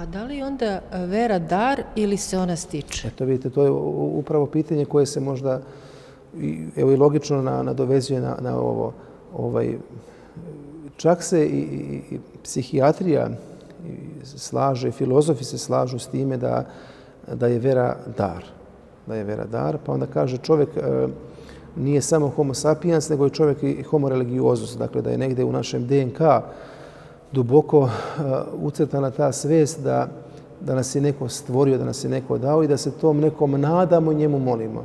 A da li je onda vera dar ili se ona stiče? Eto vidite, to je upravo pitanje koje se možda evo i logično nadovezuje na ovo. Čak se i psihijatrija slaže, filozofi se slažu s time da je vera dar. Da je vera dar, pa onda kaže čovjek nije samo homo sapiens, nego je čovjek i homo religiosus. Dakle, da je negdje u našem DNK duboko ucrtana ta svijest da nas je neko stvorio, da nas je neko dao i da se tom nekom nadamo i njemu molimo.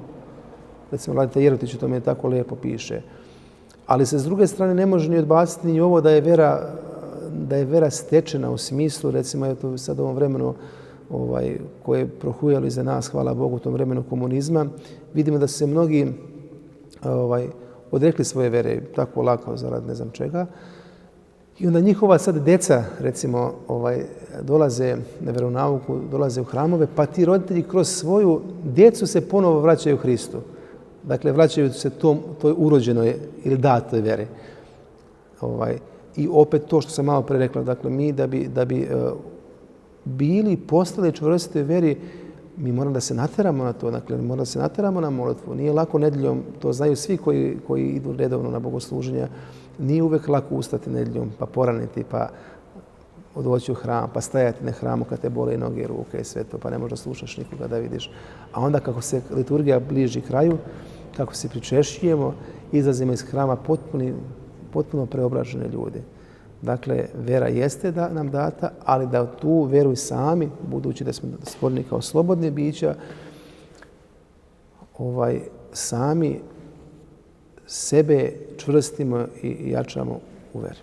Recimo, Vladeta Jerotić u tome tako lijepo piše. Ali se s druge strane ne može ni odbaciti ni ovo da je vera stečena u smislu, recimo, eto sad u ovom vremenu koje je prohujalo iza nas, hvala Bogu, u tom vremenu komunizma, vidimo da su se mnogi odrekli svoje vere tako lako zarad ne znam čega. I onda njihova sad deca, recimo, dolaze na vjeronauku, dolaze u hramove, pa ti roditelji kroz svoju djecu se ponovo vraćaju Hristu. Dakle, vraćaju se toj urođenoj ili datoj veri. I opet to što sam malo pre rekla, dakle, mi da bi bili postali čvrsti u veri, mi moramo da se nateramo na to, dakle, moramo da se nateramo na molitvu. Nije lako nedjeljom, to znaju svi koji idu redovno na bogosluženja, nije uvijek lako ustati nedjeljom, pa poraniti, pa doći u hram, pa stajati na hramu kad te bole noge i ruke i sve to, pa ne možda slušaš nikoga da vidiš. A onda kako se liturgija bliži kraju, kako se pričešćujemo, izlazimo iz hrama potpuno preobražene ljudi. Dakle, vera jeste da nam data, ali da tu veru i sami, budući da smo stvoreni kao slobodne bića, sami sebe čvrstimo i jačamo u veri.